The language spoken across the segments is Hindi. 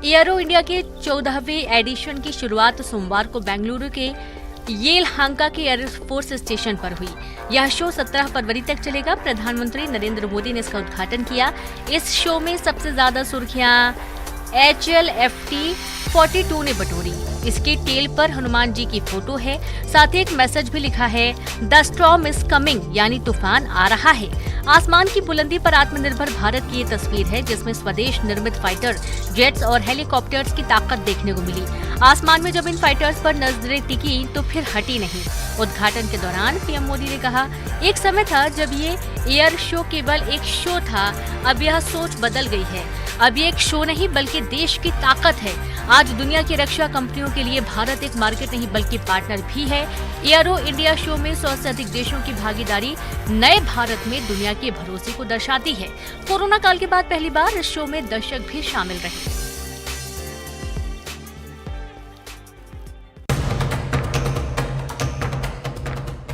एयरो इंडिया के 14वें एडिशन की शुरुआत सोमवार को बेंगलुरु के येलहांका के एयरफोर्स स्टेशन पर हुई। यह शो 17 फरवरी तक चलेगा। प्रधानमंत्री नरेंद्र मोदी ने इसका उद्घाटन किया। इस शो में सबसे ज्यादा सुर्खियां HLFT-42 ने बटोरी। इसके टेल पर हनुमान जी की फोटो है। साथ ही एक मैसेज भी लिखा है, द स्टॉर्म इज कमिंग, यानी तूफान आ रहा है। आसमान की बुलंदी पर आत्मनिर्भर भारत की ये तस्वीर है, जिसमें स्वदेश निर्मित फाइटर जेट्स और हेलीकॉप्टर्स की ताकत देखने को मिली। आसमान में जब इन फाइटर्स पर नजरें टिकी तो फिर हटी नहीं। उद्घाटन के दौरान पीएम मोदी ने कहा, एक समय था जब ये एयर शो केवल एक शो था, अब यह सोच बदल गई है। अब ये एक शो नहीं बल्कि देश की ताकत है। आज दुनिया की रक्षा कंपनियों के लिए भारत एक मार्केट नहीं बल्कि पार्टनर भी है। एयरो इंडिया शो में 100 से अधिक देशों की भागीदारी नए भारत में दुनिया के भरोसे को दर्शाती है। कोरोना काल के बाद पहली बार इस शो में दर्शक भी शामिल रहे।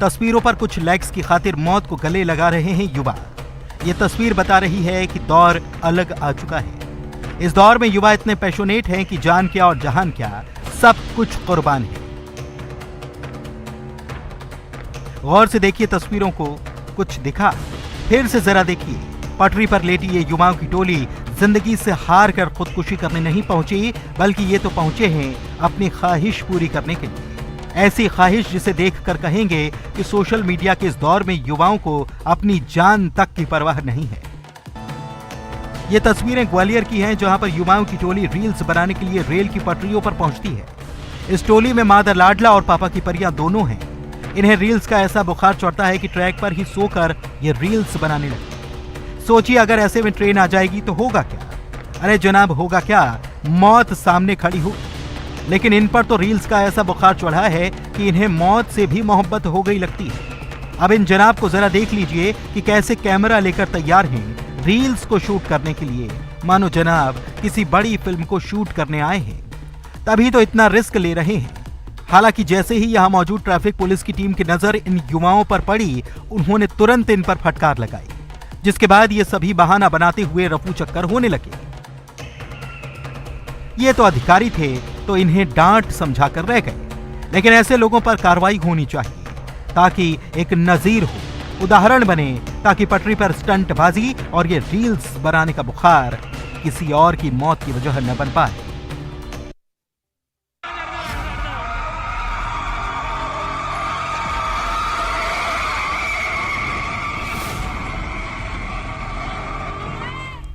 तस्वीरों पर कुछ लाइक्स की खातिर मौत को गले लगा रहे हैं युवा। ये तस्वीर बता रही है कि दौर अलग आ चुका है। इस दौर में युवा इतने पैशनेट हैं कि जान क्या और जहान क्या सब कुछ कुर्बान है। गौर से देखिए तस्वीरों को, कुछ दिखा फिर से जरा देखिए। पटरी पर लेटी ये युवाओं की टोली जिंदगी से हार कर खुदकुशी करने नहीं पहुंची, बल्कि ये तो पहुंचे हैं अपनी ख्वाहिश पूरी करने के लिए। ऐसी ख्वाहिश जिसे देखकर कहेंगे कि सोशल मीडिया के इस दौर में युवाओं को अपनी जान तक की परवाह नहीं है। ये तस्वीरें ग्वालियर की हैं, जहां पर युवाओं की टोली रील्स बनाने के लिए रेल की पटरियों पर पहुंचती है। इस टोली में मादर लाडला और पापा की परियां दोनों हैं। इन्हें रील्स का ऐसा बुखार चढ़ता है कि ट्रैक पर ही सोकर ये रील्स बनाने लगते। सोचिए अगर ऐसे में ट्रेन आ जाएगी तो होगा क्या? अरे जनाब होगा क्या, मौत सामने खड़ी हो। लेकिन इन पर तो रील्स का ऐसा बुखार चढ़ा है कि इन्हें मौत से भी मोहब्बत हो गई लगती है। अब इन जनाब को जरा देख लीजिए कि कैसे कैमरा लेकर तैयार हैं रील्स को शूट करने के लिए, मानो जनाब किसी बड़ी फिल्म को शूट करने आए हैं। तभी तो इतना रिस्क ले रहे हैं। हालांकि जैसे ही यहां मौजूद ट्रैफिक पुलिस की टीम की नजर इन युवाओं पर पड़ी, उन्होंने तुरंत इन पर फटकार लगाई, जिसके बाद ये सभी बहाना बनाते हुए रफू चक्कर होने लगे। ये तो अधिकारी थे तो इन्हें डांट समझाकर रह गए, लेकिन ऐसे लोगों पर कार्रवाई होनी चाहिए ताकि एक नजीर हो, उदाहरण बने, ताकि पटरी पर स्टंटबाजी और ये रील्स बनाने का बुखार किसी और की मौत की वजह न बन पाए।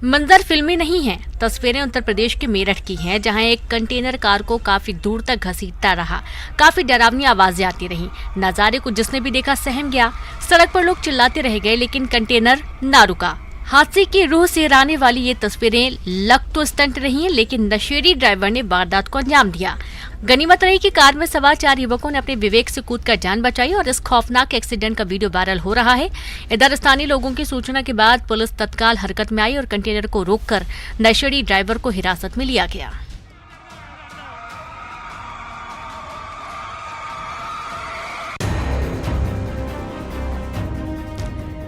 मंजर फिल्मी नहीं है। तस्वीरें उत्तर प्रदेश के मेरठ की हैं, जहां एक कंटेनर कार को काफी दूर तक घसीटता रहा। काफी डरावनी आवाजें आती रहीं। नजारे को जिसने भी देखा सहम गया। सड़क पर लोग चिल्लाते रह गए, लेकिन कंटेनर ना रुका। हादसे की रूह सिहराने वाली ये तस्वीरें लग तो स्टंट रही हैं, लेकिन नशेड़ी ड्राइवर ने वारदात को अंजाम दिया। गनीमत रही कि कार में सवार 4 युवकों ने अपने विवेक से कूदकर जान बचाई और इस खौफनाक एक्सीडेंट का वीडियो वायरल हो रहा है। इधर स्थानीय लोगों की सूचना के बाद पुलिस तत्काल हरकत में आई और कंटेनर को रोककर नशेड़ी ड्राइवर को हिरासत में लिया गया।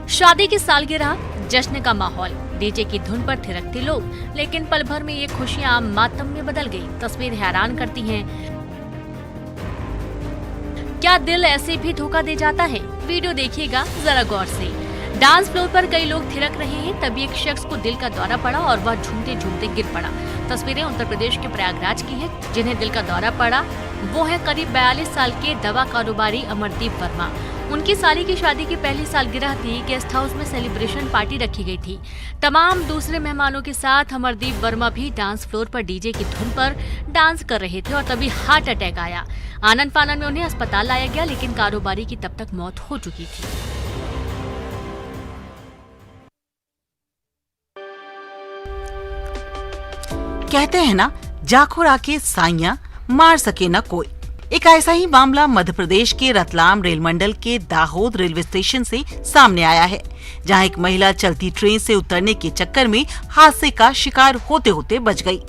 शादी की सालगिरह, जश्न का माहौल, डीजे की धुन पर थिरकते लोग, लेकिन पल भर में ये खुशियां मातम में बदल गई। तस्वीर हैरान करती हैं। क्या दिल ऐसे भी धोखा दे जाता है? वीडियो देखिएगा जरा गौर से। डांस फ्लोर पर कई लोग थिरक रहे हैं, तभी एक शख्स को दिल का दौरा पड़ा और वह झूमते झूमते गिर पड़ा। तस्वीरें उत्तर प्रदेश के प्रयागराज की हैं। जिन्हें दिल का दौरा पड़ा वो है करीब 42 साल के दवा कारोबारी अमरदीप वर्मा। उनकी साली की शादी की पहली सालगिरह थी। गेस्ट हाउस में सेलिब्रेशन पार्टी रखी गई थी। तमाम दूसरे मेहमानों के साथ अमरदीप वर्मा भी डांस फ्लोर पर डीजे की धुन पर डांस कर रहे थे और तभी हार्ट अटैक आया। आनन फानन में उन्हें अस्पताल लाया गया, लेकिन कारोबारी की तब तक मौत हो चुकी थी। कहते हैं ना, जाखोर आके साइयां मार सके ना कोई। एक ऐसा ही मामला मध्य प्रदेश के रतलाम रेल मंडल के दाहोद रेलवे स्टेशन से सामने आया है, जहां एक महिला चलती ट्रेन से उतरने के चक्कर में हादसे का शिकार होते होते बच गई।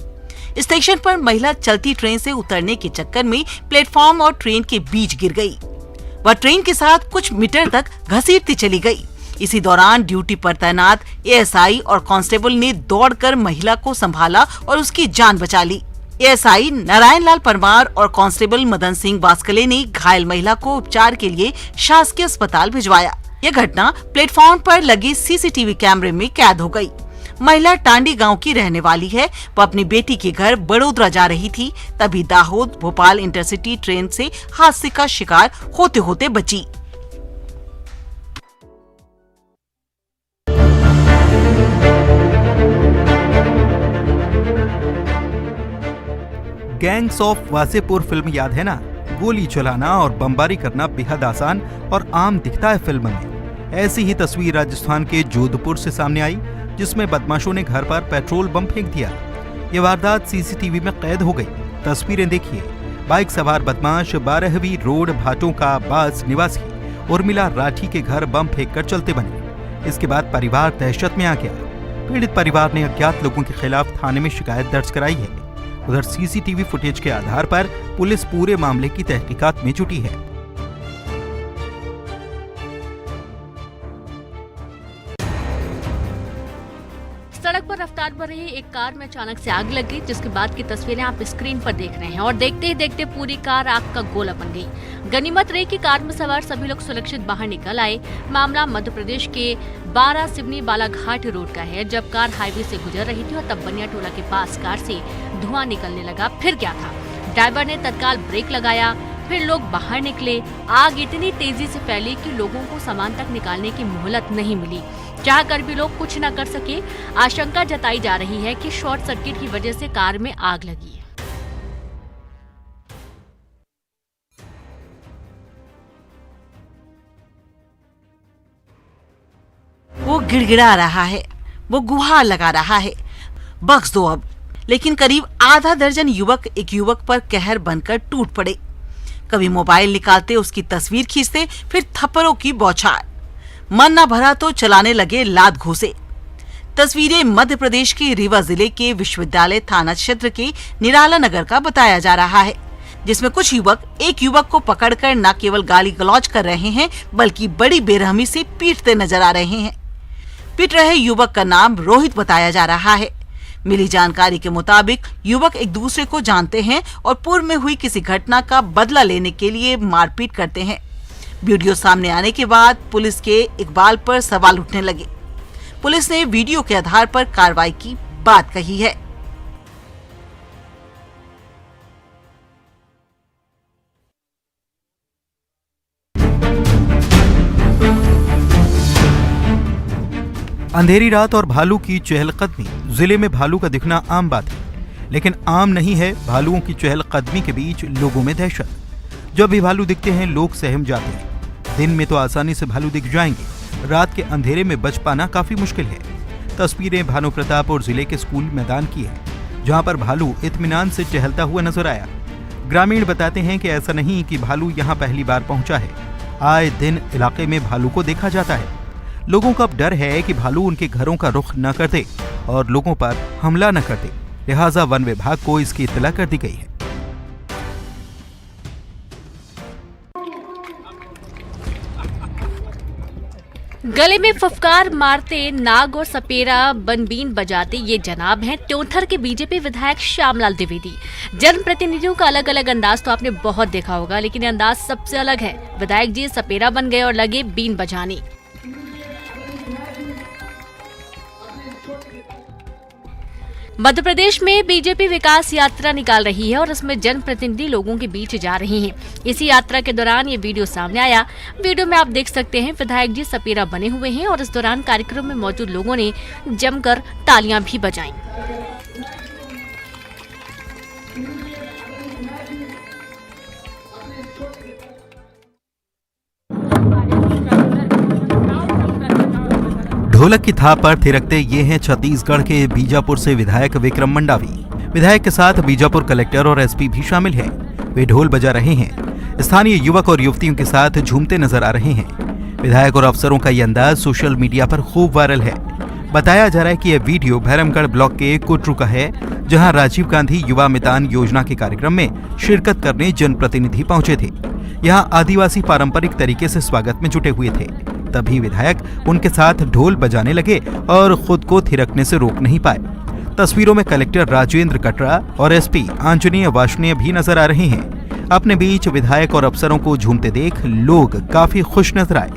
स्टेशन पर महिला चलती ट्रेन से उतरने के चक्कर में प्लेटफॉर्म और ट्रेन के बीच गिर गई। वह ट्रेन के साथ कुछ मीटर तक घसीटती चली गई। इसी दौरान ड्यूटी पर तैनात एएसआई और कांस्टेबल ने दौड़कर महिला को संभाला और उसकी जान बचा ली। एएसआई नारायण लाल परमार और कांस्टेबल मदन सिंह बास्कले ने घायल महिला को उपचार के लिए शासकीय अस्पताल भिजवाया। यह घटना प्लेटफॉर्म पर लगे सीसीटीवी कैमरे में कैद हो गई। महिला टांडी गांव की रहने वाली है। वो अपनी बेटी के घर बड़ोदरा जा रही थी, तभी दाहोद भोपाल इंटरसिटी ट्रेन से हादसे का शिकार होते होते बची। गैंग्स ऑफ वासेपुर फिल्म याद है ना? गोली चलाना और बमबारी करना बेहद आसान और आम दिखता है फिल्म में। ऐसी ही तस्वीर राजस्थान के जोधपुर से सामने आई, जिसमें बदमाशों ने घर पर पेट्रोल बम फेंक दिया। ये वारदात सीसीटीवी में कैद हो गई। तस्वीरें देखिए। बाइक सवार बदमाश 12वीं रोड भाटों का बास निवासी उर्मिला राठी के घर बम फेंककर चलते बने। इसके बाद परिवार दहशत में आ गया। पीड़ित परिवार ने अज्ञात लोगों के खिलाफ थाने में शिकायत दर्ज कराई है। उधर सीसीटीवी फुटेज के आधार पर पुलिस पूरे मामले की तहकीकात में जुटी है। सड़क पर रफ्तार पर रही एक कार में अचानक से आग लग गई, जिसके बाद की तस्वीरें आप स्क्रीन पर देख रहे हैं और देखते ही देखते पूरी कार आग का गोला बन गई। गनीमत रही कि कार में सवार सभी लोग सुरक्षित बाहर निकल आए। मामला मध्य प्रदेश के 12 सिवनी बालाघाट रोड का है, जब कार हाईवे से गुजर रही थी और तब बनिया टोला के पास कार से धुआं निकलने लगा। फिर क्या था, ड्राइवर ने तत्काल ब्रेक लगाया, फिर लोग बाहर निकले। आग इतनी तेजी से फैली कि लोगों को सामान तक निकालने की मोहलत नहीं मिली। चाह कर भी लोग कुछ न कर सके। आशंका जताई जा रही है कि शॉर्ट सर्किट की वजह से कार में आग लगी है। वो गिड़गिड़ा रहा है, वो गुहार लगा रहा है, बख्श दो अब। लेकिन करीब आधा दर्जन युवक एक युवक पर कहर बनकर टूट पड़े। कभी मोबाइल निकालते उसकी तस्वीर खींचते, फिर थप्पड़ों की बौछार। मन न भरा तो चलाने लगे लात घूंसे। तस्वीरें मध्य प्रदेश के रीवा जिले के विश्वविद्यालय थाना क्षेत्र के निराला नगर का बताया जा रहा है, जिसमें कुछ युवक एक युवक को पकड़कर न केवल गाली गलौज कर रहे हैं, बल्कि बड़ी बेरहमी से पीटते नजर आ रहे हैं। पीट रहे युवक का नाम रोहित बताया जा रहा है। मिली जानकारी के मुताबिक युवक एक दूसरे को जानते हैं और पूर्व में हुई किसी घटना का बदला लेने के लिए मारपीट करते हैं। वीडियो सामने आने के बाद पुलिस के इकबाल पर सवाल उठने लगे। पुलिस ने वीडियो के आधार पर कार्रवाई की बात कही है। अंधेरी रात और भालू की चहलकदमी। जिले में भालू का दिखना आम बात है, लेकिन आम नहीं है भालुओं की चहलकदमी के बीच लोगों में दहशत। जब भी भालू दिखते हैं लोग सहम जाते हैं। दिन में तो आसानी से भालू दिख जाएंगे, रात के अंधेरे में बच पाना काफी मुश्किल है। तस्वीरें भानु प्रतापपुर जिले के स्कूल मैदान की है, जहां पर भालू इत्मीनान से टहलता हुआ नजर आया। ग्रामीण बताते हैं कि ऐसा नहीं कि भालू यहां पहली बार पहुंचा है। आए दिन इलाके में भालू को देखा जाता है। लोगों का अब डर है कि भालू उनके घरों का रुख न कर दे और लोगों पर हमला न कर दे, लिहाजा वन विभाग को इसकी इत्तला कर दी गई है। गले में फुफकार मारते नाग और सपेरा बनबीन बजाते ये जनाब हैं त्योंथर के बीजेपी विधायक श्यामलाल द्विवेदी। जनप्रतिनिधियों का अलग अलग अंदाज तो आपने बहुत देखा होगा, लेकिन ये अंदाज सबसे अलग है। विधायक जी सपेरा बन गए और लगे बीन बजाने। मध्य प्रदेश में बीजेपी विकास यात्रा निकाल रही है और इसमें जनप्रतिनिधि लोगों के बीच जा रहे हैं। इसी यात्रा के दौरान ये वीडियो सामने आया। वीडियो में आप देख सकते हैं विधायक जी सपेरा बने हुए हैं और इस दौरान कार्यक्रम में मौजूद लोगों ने जमकर तालियां भी बजाईं। ढोलक की थाप पर थिरकते ये हैं छत्तीसगढ़ के बीजापुर से विधायक विक्रम मंडावी। विधायक के साथ बीजापुर कलेक्टर और एसपी भी शामिल हैं। वे ढोल बजा रहे हैं। स्थानीय युवक और युवतियों के साथ झूमते नजर आ रहे हैं। विधायक और अफसरों का ये अंदाज सोशल मीडिया पर खूब वायरल है। बताया जा रहा है कि यह वीडियो भैरमगढ़ ब्लॉक के कुटरू का है, जहां राजीव गांधी युवा मितान योजना के कार्यक्रम में शिरकत करने जनप्रतिनिधि पहुंचे थे। यहाँ आदिवासी पारंपरिक तरीके से स्वागत में जुटे हुए थे। तभी विधायक उनके साथ ढोल बजाने लगे और खुद को थिरकने से रोक नहीं पाए। तस्वीरों में कलेक्टर राजेंद्र कटरा और एसपी आंजनेय वार्ष्णेय भी नजर आ रहे हैं। अपने बीच विधायक और अफसरों को झूमते देख लोग काफी खुश नजर आए।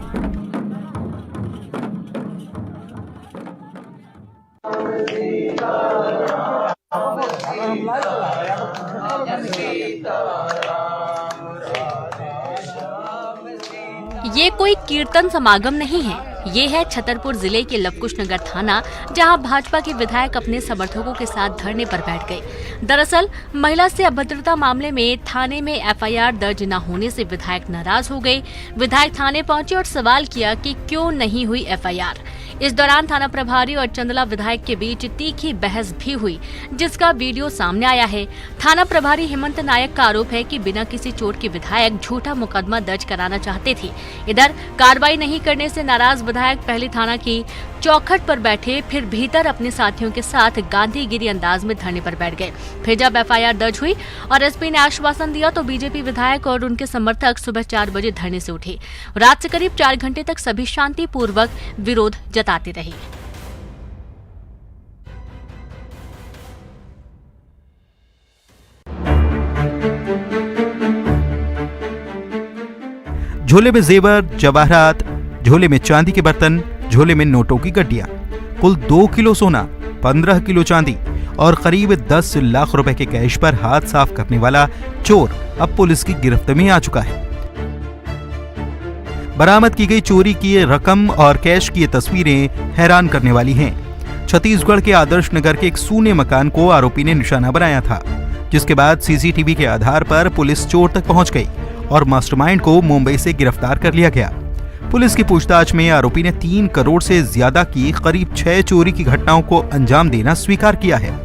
ये कोई कीर्तन समागम नहीं है, ये है छतरपुर जिले के लवकुश नगर थाना, जहां भाजपा के विधायक अपने समर्थकों के साथ धरने पर बैठ गए। दरअसल महिला से अभद्रता मामले में थाने में एफआईआर दर्ज न होने से विधायक नाराज हो गए। विधायक थाने पहुंचे और सवाल किया कि क्यों नहीं हुई एफआईआर। इस दौरान थाना प्रभारी और चंदला विधायक के बीच तीखी बहस भी हुई, जिसका वीडियो सामने आया है। थाना प्रभारी हेमंत नायक का आरोप है कि बिना किसी चोट के विधायक झूठा मुकदमा दर्ज कराना चाहते थे। इधर कार्रवाई नहीं करने से नाराज विधायक पहले थाना की चौखट पर बैठे, फिर भीतर अपने साथियों के साथ गांधीगिरी अंदाज में धरने पर बैठ गए। फिर जब एफआईआर दर्ज हुई और एसपी ने आश्वासन दिया तो बीजेपी विधायक और उनके समर्थक सुबह 4 बजे धरने से उठे। रात से करीब 4 घंटे तक सभी शांतिपूर्वक विरोध जताते रहे। झोले में जेवर, जवाहरात, झोले में चांदी के बर्तन, झोले में नोटों की गड्डियां, कुल 2 किलो सोना, 15 किलो चांदी और करीब 10 लाख रुपए के कैश पर हाथ साफ करने वाला चोर अब पुलिस की गिरफ्त में आ चुका है। बरामद की गई चोरी की रकम और कैश की ये तस्वीरें हैरान करने वाली हैं। छत्तीसगढ़ के आदर्श नगर के एक सूने मकान को आरोपी ने निशाना बनाया था, जिसके बाद सीसीटीवी के आधार पर पुलिस चोर तक पहुंच गई और मास्टरमाइंड को मुंबई से गिरफ्तार कर लिया गया। पुलिस की पूछताछ में आरोपी ने 3 करोड़ से ज्यादा की करीब 6 चोरी की घटनाओं को अंजाम देना स्वीकार किया है।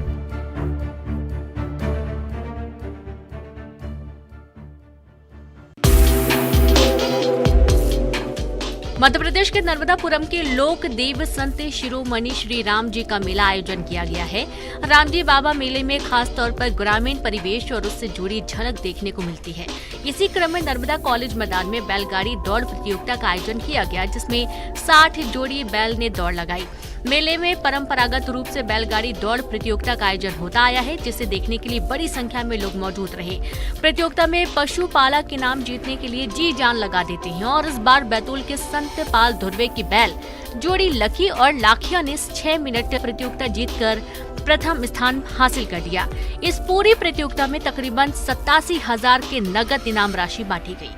मध्य प्रदेश के नर्मदापुरम के लोक देव संत शिरोमणि श्री राम जी का मेला आयोजन किया गया है। रामजी बाबा मेले में खास तौर पर ग्रामीण परिवेश और उससे जुड़ी झलक देखने को मिलती है। इसी क्रम में नर्मदा कॉलेज मैदान में बैलगाड़ी दौड़ प्रतियोगिता का आयोजन किया गया, जिसमें 60 जोड़ी बैल ने दौड़ लगाई। मेले में परंपरागत रूप से बैलगाड़ी दौड़ प्रतियोगिता का आयोजन होता आया है, जिसे देखने के लिए बड़ी संख्या में लोग मौजूद रहे। प्रतियोगिता में पशुपालक इनाम जीतने के लिए जी जान लगा देते हैं और इस बार बैतूल के संत पाल धुर्वे की बैल जोड़ी लकी और लाखिया ने 6 मिनट प्रतियोगिता जीतकर प्रथम स्थान हासिल कर लिया। इस पूरी प्रतियोगिता में तकरीबन 87,000 के नगद इनाम राशि बांटी गई।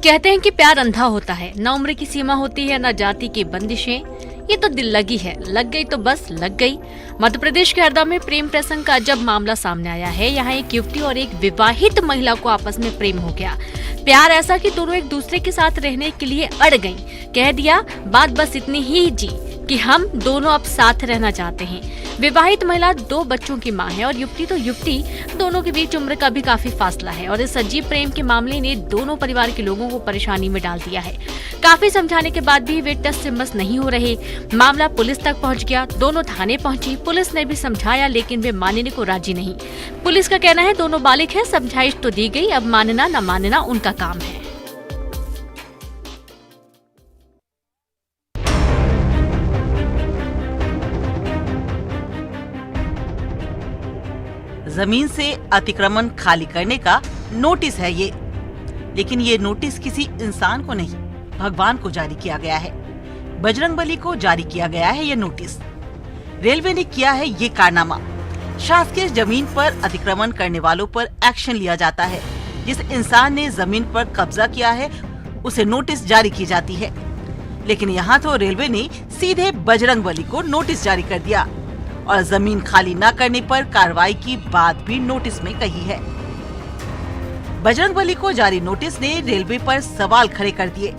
कहते हैं कि प्यार अंधा होता है, न उम्र की सीमा होती है, न जाति की बंदिशें। ये तो दिल लगी है, लग गई तो बस लग गई। मध्य प्रदेश के हरदा में प्रेम प्रसंग का जब मामला सामने आया है, यहाँ एक युवती और एक विवाहित महिला को आपस में प्रेम हो गया। प्यार ऐसा कि दोनों एक दूसरे के साथ रहने के लिए अड़ गईं। कह दिया बात बस इतनी ही जी कि हम दोनों अब साथ रहना चाहते हैं। विवाहित महिला 2 बच्चों की मां है और युवती तो युवती, दोनों के बीच उम्र का भी काफी फासला है और इस अजीब प्रेम के मामले ने दोनों परिवार के लोगों को परेशानी में डाल दिया है। काफी समझाने के बाद भी वे टस से मस नहीं हो रहे। मामला पुलिस तक पहुंच गया। दोनों थाने पहुंची। पुलिस ने भी समझाया, लेकिन वे मानने को राजी नहीं। पुलिस का कहना है दोनों बालिग हैं, समझाइश तो दी गई, अब मानना न मानना उनका काम है। जमीन से अतिक्रमण खाली करने का नोटिस है ये, लेकिन ये नोटिस किसी इंसान को नहीं, भगवान को जारी किया गया है। बजरंगबली को जारी किया गया है ये नोटिस। रेलवे ने किया है ये कारनामा। शासकीय जमीन पर अतिक्रमण करने वालों पर एक्शन लिया जाता है। जिस इंसान ने जमीन पर कब्जा किया है उसे नोटिस जारी की जाती है, लेकिन यहाँ तो रेलवे ने सीधे बजरंगबली को नोटिस जारी कर दिया और जमीन खाली न करने पर कार्रवाई की बात भी नोटिस में कही है। बजरंगबली को जारी नोटिस ने रेलवे पर सवाल खड़े कर दिए।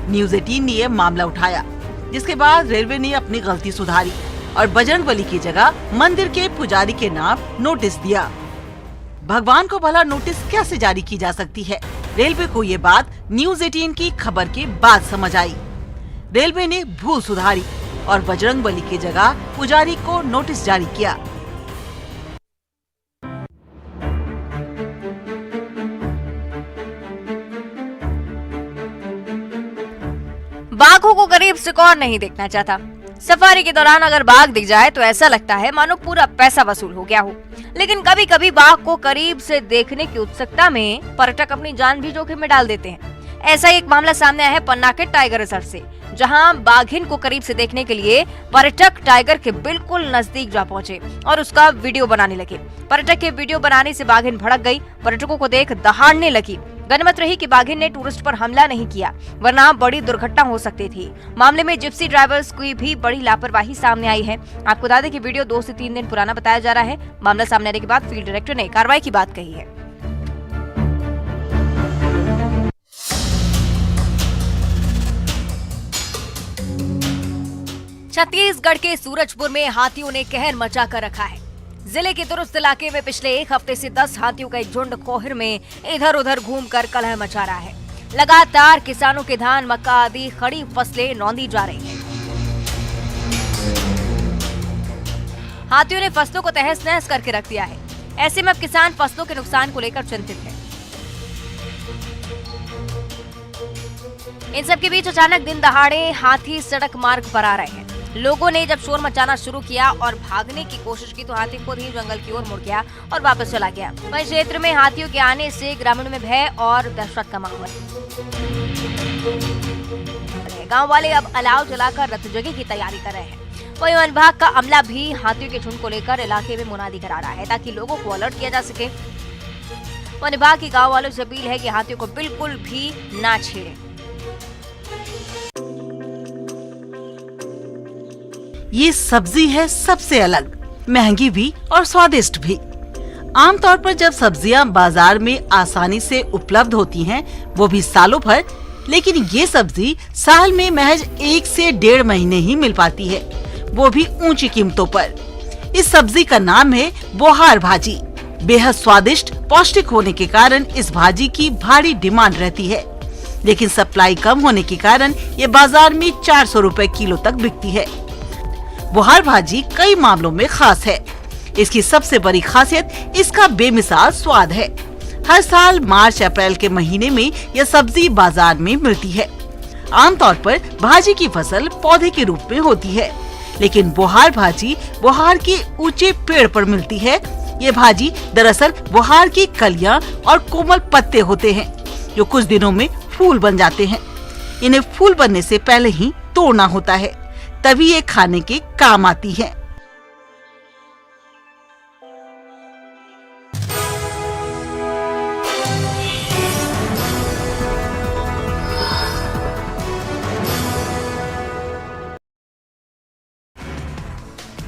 न्यूज़ 18 ने यह मामला उठाया, जिसके बाद रेलवे ने अपनी गलती सुधारी और बजरंगबली की जगह मंदिर के पुजारी के नाम नोटिस दिया। भगवान को भला नोटिस कैसे जारी की जा सकती है? रेलवे को ये बात न्यूज़ 18 की खबर के बाद समझ आई। रेलवे ने भूल सुधारी और बजरंगबली की जगह पुजारी को नोटिस जारी किया। आंखों को करीब से कौन नहीं देखना चाहता। सफारी के दौरान अगर बाघ दिख जाए तो ऐसा लगता है मानो पूरा पैसा वसूल हो गया हो। लेकिन कभी कभी बाघ को करीब से देखने की उत्सुकता में पर्यटक अपनी जान भी जोखिम में डाल देते हैं। ऐसा ही एक मामला सामने आया है पन्ना के टाइगर रिजर्व से, जहां बाघिन को करीब से देखने के लिए पर्यटक टाइगर के बिल्कुल नजदीक जा पहुंचे और उसका वीडियो बनाने लगे। पर्यटक के वीडियो बनाने से बाघिन भड़क गई, पर्यटकों को देख दहाड़ने लगी। गनीमत रही कि बाघिन ने टूरिस्ट पर हमला नहीं किया, वरना बड़ी दुर्घटना हो सकती थी। मामले में जिप्सी ड्राइवर्स की भी बड़ी लापरवाही सामने आई है। आपको बता दें कि वीडियो 2 से 3 दिन पुराना बताया जा रहा है। मामला सामने आने के बाद फील्ड डायरेक्टर ने कार्रवाई की बात कही है। छत्तीसगढ़ के सूरजपुर में हाथियों ने कहर मचा कर रखा है। जिले के दुरुस्त इलाके में पिछले 1 हफ्ते से 10 हाथियों का एक झुंड कोहर में इधर उधर घूमकर कलह मचा रहा है। लगातार किसानों के धान, मक्का आदि खड़ी फसलें रौंदी जा रही हैं। हाथियों ने फसलों को तहस नहस करके रख दिया है। ऐसे में अब किसान फसलों के नुकसान को लेकर चिंतित है। इन सब के बीच अचानक दिन दहाड़े हाथी सड़क मार्ग पर आ रहे हैं। लोगों ने जब शोर मचाना शुरू किया और भागने की कोशिश की तो हाथी खुद ही जंगल की ओर मुड़ गया और वापस चला गया। वहीं क्षेत्र में हाथियों के आने से ग्रामीणों में भय और दहशत का माहौल है। गांव वाले अब अलाव जलाकर रतजगी की तैयारी कर रहे हैं। वहीं वन विभाग का अमला भी हाथियों के झुंड को लेकर इलाके में मुनादी करा रहा है ताकि लोगों को अलर्ट किया जा सके। वन विभाग की गाँव वालों से अपील है कि हाथियों को बिल्कुल भी ना छेड़े। ये सब्जी है सबसे अलग, महंगी भी और स्वादिष्ट भी। आमतौर पर जब सब्जियां बाजार में आसानी से उपलब्ध होती हैं, वो भी सालों भर, लेकिन ये सब्जी साल में महज 1 से 1.5 महीने ही मिल पाती है, वो भी ऊंची कीमतों पर। इस सब्जी का नाम है बोहार भाजी। बेहद स्वादिष्ट, पौष्टिक होने के कारण इस भाजी की भारी डिमांड रहती है, लेकिन सप्लाई कम होने के कारण ये बाजार में 400 रुपए किलो तक बिकती है। बोहार भाजी कई मामलों में खास है। इसकी सबसे बड़ी खासियत इसका बेमिसाल स्वाद है। हर साल मार्च अप्रैल के महीने में यह सब्जी बाजार में मिलती है। आमतौर पर भाजी की फसल पौधे के रूप में होती है, लेकिन बोहार भाजी बोहार के ऊंचे पेड़ पर मिलती है। ये भाजी दरअसल बोहार की कलियां और कोमल पत्ते होते हैं, जो कुछ दिनों में फूल बन जाते हैं। इन्हें फूल बनने से पहले ही तोड़ना होता है, तभी ये खाने के काम आती है।